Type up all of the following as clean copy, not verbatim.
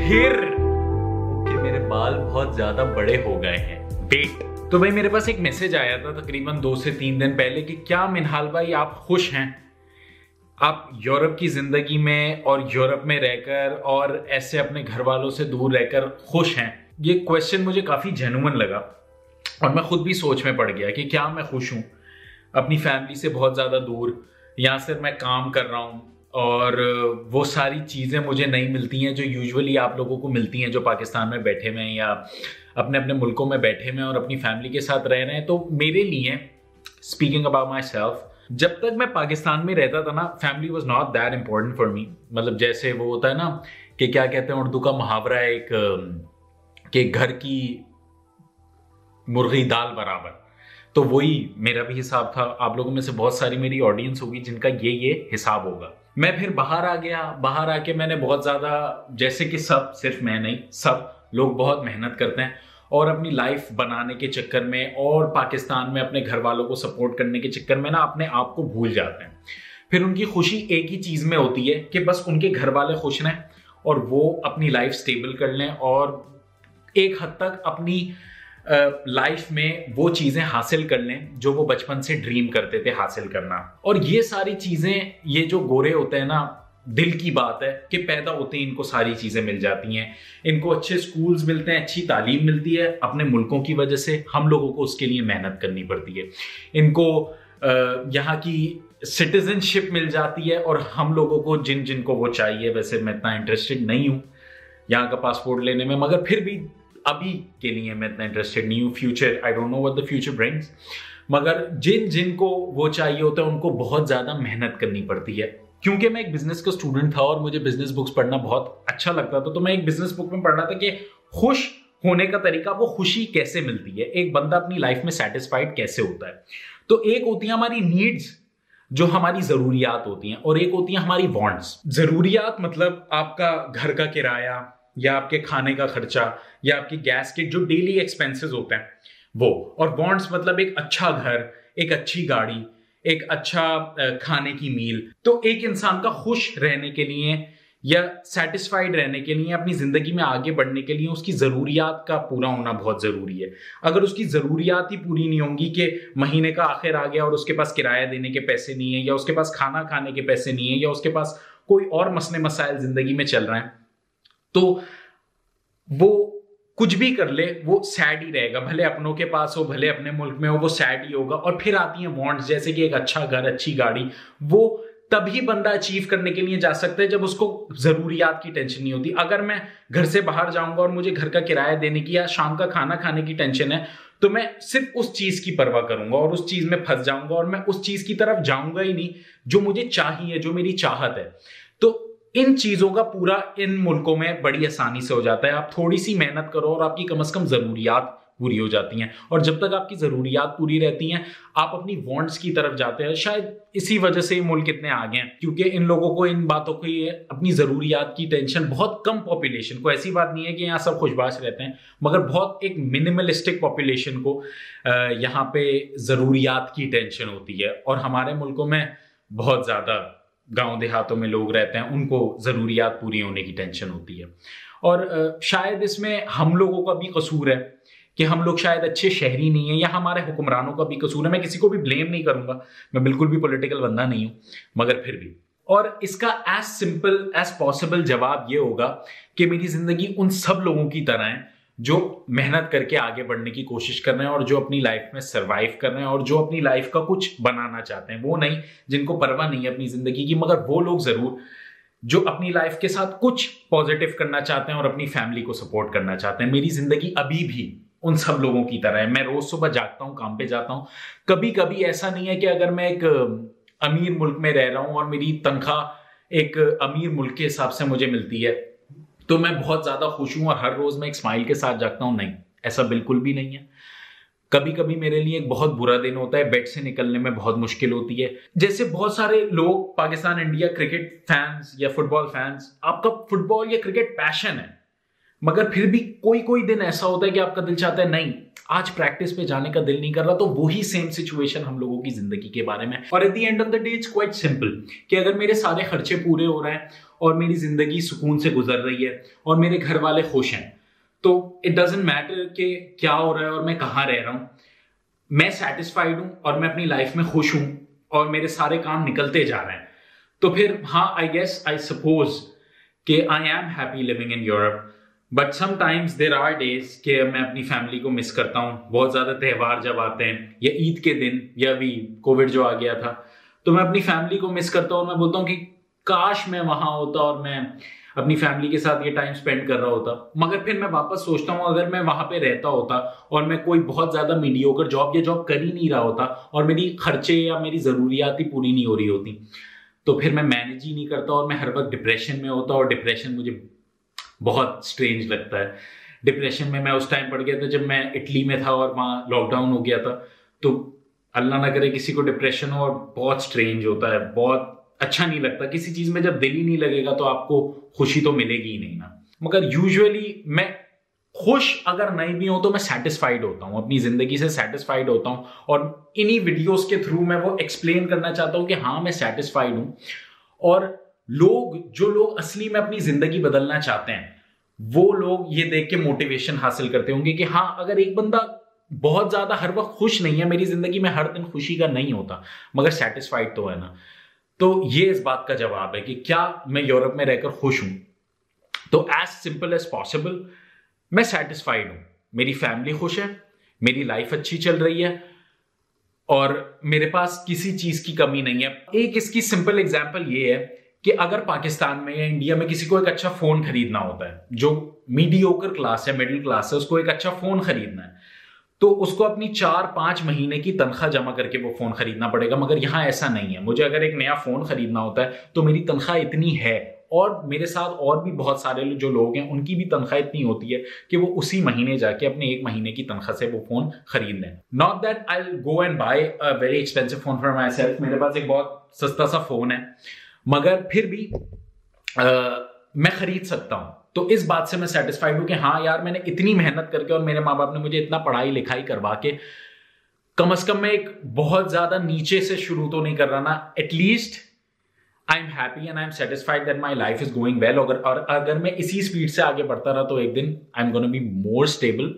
फिर कि मेरे बाल बहुत ज्यादा बड़े हो गए हैं। वेट, तो भाई मेरे पास एक मैसेज आया था तकरीबन 2 से 3 दिन पहले कि क्या मिनहाल भाई आप खुश हैं, आप यूरोप की जिंदगी में और यूरोप में रहकर और ऐसे अपने घर वालों से दूर रहकर खुश हैं। ये क्वेश्चन मुझे काफी जेन्युइन लगा और मैं खुद भी सोच में पड़ गया कि क्या मैं खुश हूं अपनी फैमिली से बहुत ज्यादा दूर। यहाँ से मैं काम कर रहा हूँ और वो सारी चीजें मुझे नहीं मिलती हैं जो यूजुअली आप लोगों को मिलती हैं जो पाकिस्तान में बैठे हुए हैं या अपने अपने मुल्कों में बैठे हुए हैं और अपनी फैमिली के साथ रह रहे हैं। तो मेरे लिए, स्पीकिंग अबाउट माई सेल्फ, जब तक मैं पाकिस्तान में रहता था ना, family was not that important for me. मतलब जैसे वो होता है ना कि क्या कहते हैं, उर्दू का मुहावरा है एक कि घर की मुर्गी दाल बराबर। तो वही मेरा भी हिसाब था। आप लोगों में से बहुत सारी मेरी ऑडियंस होगी जिनका ये हिसाब होगा। मैं फिर बाहर आ गया। बाहर आके मैंने बहुत ज्यादा, जैसे कि सब, सिर्फ मैं नहीं, सब लोग बहुत मेहनत करते हैं और अपनी लाइफ बनाने के चक्कर में और पाकिस्तान में अपने घर वालों को सपोर्ट करने के चक्कर में ना अपने आप को भूल जाते हैं। फिर उनकी खुशी एक ही चीज में होती है कि बस उनके घर वाले खुश रहें और वो अपनी लाइफ स्टेबल कर लें और एक हद तक अपनी लाइफ में वो चीजें हासिल कर लें जो वो बचपन से ड्रीम करते थे हासिल करना। और ये सारी चीजें, ये जो गोरे होते हैं ना, दिल की बात है कि पैदा होते ही इनको सारी चीजें मिल जाती हैं। इनको अच्छे स्कूल्स मिलते हैं, अच्छी तालीम मिलती है अपने मुल्कों की वजह से। हम लोगों को उसके लिए मेहनत करनी पड़ती है। इनको यहाँ की सिटीजनशिप मिल जाती है और हम लोगों को जिनको वो चाहिए। वैसे मैं इतना इंटरेस्टेड नहीं हूँ यहाँ का पासपोर्ट लेने में, मगर फिर भी अभी के लिए मैं इतना इंटरेस्टेड नहीं हूँ। Future, I don't know what the future brings. मगर जिनको वो चाहिए होता है उनको बहुत ज्यादा मेहनत करनी पड़ती है। क्योंकि मैं एक बिजनेस का स्टूडेंट था और मुझे बिजनेस बुक्स पढ़ना बहुत अच्छा लगता था, तो मैं एक बिजनेस बुक में पढ़ रहा था कि खुश होने का तरीका, वो खुशी कैसे मिलती है, एक बंदा अपनी लाइफ में सेटिस्फाइड कैसे होता है। तो एक होती है हमारी नीड्स, जो हमारी जरूरियात होती हैं, और एक होती है हमारी वांट्स। जरूरियात मतलब आपका घर का किराया या आपके खाने का खर्चा या आपके गैस के जो डेली एक्सपेंसेस होते हैं वो। और वांट्स मतलब एक अच्छा घर, एक अच्छी गाड़ी, एक अच्छा खाने की मील। तो एक इंसान का खुश रहने के लिए या सेटिस्फाइड रहने के लिए, अपनी जिंदगी में आगे बढ़ने के लिए उसकी जरूरियात का पूरा होना बहुत जरूरी है। अगर उसकी जरूरियात ही पूरी नहीं होंगी कि महीने का आखिर आ गया और उसके पास किराया देने के पैसे नहीं है, या उसके पास खाना खाने के पैसे नहीं है, या उसके पास कोई और मसले मसाइल जिंदगी में चल रहे हैं, तो वो कुछ भी कर ले वो सैड ही रहेगा। भले अपनों के पास हो, भले अपने मुल्क में हो, वो सैड ही होगा। और फिर आती है वांट्स, जैसे कि एक अच्छा घर, अच्छी गाड़ी। वो तभी बंदा अचीव करने के लिए जा सकता है जब उसको जरूरियात की टेंशन नहीं होती। अगर मैं घर से बाहर जाऊंगा और मुझे घर का किराया देने की या शाम का खाना खाने की टेंशन है, तो मैं सिर्फ उस चीज की परवाह करूंगा और उस चीज में फंस जाऊंगा और मैं उस चीज की तरफ जाऊंगा ही नहीं जो मुझे चाहिए, जो मेरी चाहत है। तो इन चीजों का पूरा इन मुल्कों में बड़ी आसानी से हो जाता है। आप थोड़ी सी मेहनत करो और आपकी कम से कम जरूरियात पूरी हो जाती हैं। और जब तक आपकी जरूरियात पूरी रहती हैं, आप अपनी वांट्स की तरफ जाते हैं। शायद इसी वजह से ये मुल्क इतने आगे हैं, क्योंकि इन लोगों को इन बातों की, अपनी जरूरियात की टेंशन, बहुत कम पॉपुलेशन को, ऐसी बात नहीं है कि यहाँ सब खुशबाश रहते हैं, मगर बहुत एक मिनिमलिस्टिक पॉपुलेशन को यहाँ पे जरूरियात की टेंशन होती है। और हमारे मुल्कों में बहुत ज्यादा गांव देहातों में लोग रहते हैं, उनको जरूरियात पूरी होने की टेंशन होती है। और शायद इसमें हम लोगों का भी कसूर है कि हम लोग शायद अच्छे शहरी नहीं है, या हमारे हुक्मरानों का भी कसूर है। मैं किसी को भी ब्लेम नहीं करूंगा, मैं बिल्कुल भी पॉलिटिकल बंदा नहीं हूं, मगर फिर भी। और इसका एज सिंपल एज पॉसिबल जवाब ये होगा कि मेरी जिंदगी उन सब लोगों की तरह है जो मेहनत करके आगे बढ़ने की कोशिश कर रहे हैं और जो अपनी लाइफ में सरवाइव कर रहे हैं और जो अपनी लाइफ का कुछ बनाना चाहते हैं। वो नहीं जिनको परवाह नहीं है अपनी जिंदगी की, मगर वो लोग जरूर जो अपनी लाइफ के साथ कुछ पॉजिटिव करना चाहते हैं और अपनी फैमिली को सपोर्ट करना चाहते हैं। मेरी जिंदगी अभी भी उन सब लोगों की तरह है। मैं रोज सुबह जागता हूं, काम पे जाता हूं। कभी कभी ऐसा नहीं है कि अगर मैं एक अमीर मुल्क में रह रहा हूं और मेरी तनख्वाह एक अमीर मुल्क के हिसाब से मुझे मिलती है तो मैं बहुत ज्यादा खुश हूं और हर रोज मैं एक स्माइल के साथ जागता हूं। नहीं, ऐसा बिल्कुल भी नहीं है। कभी कभी मेरे लिए एक बहुत बुरा दिन होता है, बेड से निकलने में बहुत मुश्किल होती है। जैसे बहुत सारे लोग पाकिस्तान, इंडिया क्रिकेट फैंस या फुटबॉल फैंस, आपका फुटबॉल या क्रिकेट पैशन है, मगर फिर भी कोई कोई दिन ऐसा होता है कि आपका दिल चाहता है नहीं, आज प्रैक्टिस पे जाने का दिल नहीं कर रहा। तो वही सेम सिचुएशन हम लोगों की जिंदगी के बारे में। और at the end of the day it's quite simple कि अगर मेरे सारे खर्चे पूरे हो रहे हैं और मेरी जिंदगी सुकून से गुजर रही है और मेरे घर वाले खुश हैं, तो इट डजंट मैटर कि क्या हो रहा है और मैं कहाँ रह रहा हूं, मैं सेटिस्फाइड हूं और मैं अपनी लाइफ में खुश हूं और मेरे सारे काम निकलते जा रहे हैं। तो फिर हाँ, आई सपोज कि I am happy living in Europe. But sometimes there are days कि मैं अपनी फैमिली को मिस करता हूँ। बहुत ज्यादा त्यौहार जब आते हैं या ईद के दिन या अभी कोविड जो आ गया था, तो मैं अपनी फैमिली को मिस करता हूँ और मैं बोलता हूँ कि काश मैं वहां होता और मैं अपनी फैमिली के साथ ये टाइम स्पेंड कर रहा होता। मगर फिर मैं वापस सोचता हूँ अगर मैं वहां पे रहता होता और मैं कोई बहुत ज्यादा मीडियोकर जॉब या जॉब कर ही नहीं रहा होता और मेरी खर्चे या मेरी जरूरियात ही पूरी नहीं हो रही होती, तो फिर मैं मैनेज ही नहीं करता और मैं हर वक्त डिप्रेशन में होता। और डिप्रेशन मुझे बहुत स्ट्रेंज लगता है। डिप्रेशन में मैं उस टाइम पड़ गया था जब मैं इटली में था और वहां लॉकडाउन हो गया था। तो अल्लाह ना करे किसी को डिप्रेशन हो, और बहुत स्ट्रेंज होता है, बहुत अच्छा नहीं लगता। किसी चीज में जब दिल ही नहीं लगेगा तो आपको खुशी तो मिलेगी ही नहीं ना। मगर यूजुअली मैं खुश अगर नहीं भी हूं तो मैं सेटिस्फाइड होता हूं, अपनी जिंदगी से सेटिस्फाइड होता हूं। और इन्हीं वीडियोस के थ्रू मैं वो एक्सप्लेन करना चाहता हूं कि हाँ, मैं सेटिस्फाइड हूं। और जो लोग असली में अपनी जिंदगी बदलना चाहते हैं, वो लोग ये देख के मोटिवेशन हासिल करते होंगे कि हाँ, अगर एक बंदा बहुत ज्यादा हर वक्त खुश नहीं है, मेरी जिंदगी में हर दिन खुशी का नहीं होता मगर सेटिस्फाइड तो है ना। तो ये इस बात का जवाब है कि क्या मैं यूरोप में रहकर खुश हूं? तो एज सिंपल एज पॉसिबल, मैं सेटिस्फाइड हूं, मेरी फैमिली खुश है, मेरी लाइफ अच्छी चल रही है और मेरे पास किसी चीज की कमी नहीं है। एक इसकी सिंपल एग्जांपल ये है कि अगर पाकिस्तान में या इंडिया में किसी को एक अच्छा फोन खरीदना होता है, जो मीडियोकर क्लास है, मिडिल क्लास है, उसको एक अच्छा फोन खरीदना है, तो उसको अपनी 4-5 महीने की तनख्वाह जमा करके वो फोन खरीदना पड़ेगा। मगर यहां ऐसा नहीं है। मुझे अगर एक नया फोन खरीदना होता है तो मेरी तनख्वाह इतनी है, और मेरे साथ और भी बहुत सारे जो लोग हैं उनकी भी तनख्वाह इतनी होती है कि वो उसी महीने जाके अपने 1 महीने की तनख्वाह से वो फोन खरीद लें। Not that I will go and buy a very expensive phone for myself. मेरे पास एक बहुत सस्ता सा फोन है, मगर फिर भी मैं खरीद सकता हूं। तो इस बात से मैं सेटिस्फाइड हूं कि हाँ यार, मैंने इतनी मेहनत करके और मेरे माँ बाप ने मुझे इतना पढ़ाई लिखाई करवा के, कम से कम मैं एक बहुत ज्यादा नीचे से शुरू तो नहीं कर रहा ना। At least I am happy and I am satisfied that my life is going well. अगर मैं इसी स्पीड से आगे बढ़ता रहा तो एक दिन I am gonna be more stable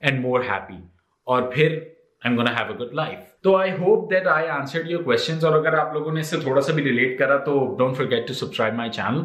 and more happy, और फिर I'm gonna have a good life. तो I hope that I answered your questions, और अगर आप लोगों ने इससे थोड़ा सा भी रिलेट करा तो don't forget to subscribe my channel।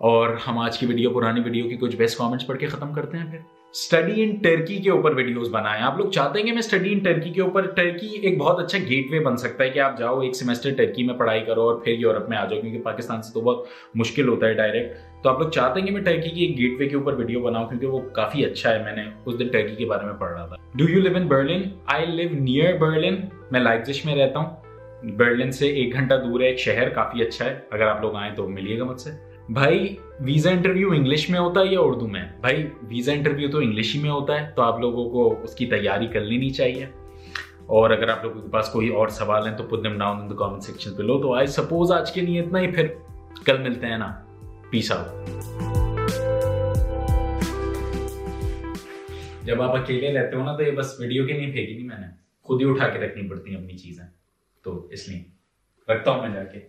और हम आज की वीडियो, पुरानी वीडियो की कुछ बेस्ट कमेंट्स पढ़ के खत्म करते हैं। फिर स्टडी इन टर्की के ऊपर वीडियोस बनाए। आप लोग चाहते हैं कि मैं स्टडी इन टर्की के ऊपर, टर्की एक बहुत अच्छा गेटवे बन सकता है कि आप जाओ 1 सेमेस्टर टर्की में पढ़ाई करो और फिर यूरोप में आ जाओ, क्योंकि पाकिस्तान से तो बहुत मुश्किल होता है डायरेक्ट। तो आप लोग चाहते हैं कि मैं टर्की की एक गेटवे के ऊपर वीडियो बनाऊं क्योंकि वो काफी अच्छा है। मैंने उस दिन टर्की के बारे में पढ़ रहा था। Do you live in Berlin? I live near Berlin. मैं लाइप्जिग में रहता हूँ। बर्लिन से 1 घंटा दूर है एक शहर, काफी अच्छा है। अगर आप लोग आए तो मिलिएगा मुझसे। भाई वीजा इंटरव्यू इंग्लिश में होता है या उर्दू में? भाई वीजा इंटरव्यू तो इंग्लिश ही में होता है, तो आप लोगों को उसकी तैयारी कर लेनी चाहिए। और अगर आप लोगों के पास कोई और सवाल है तो put them down in the comment section below. तो आई सपोज आज के लिए इतना ही, फिर कल मिलते हैं ना। Peace out. जब आप अकेले रहते हो ना तो ये बस वीडियो की नहीं फेंकी थी मैंने, खुद ही उठा के रखनी पड़ती है अपनी चीजें, तो इसलिए रखता हूं मैं जाके।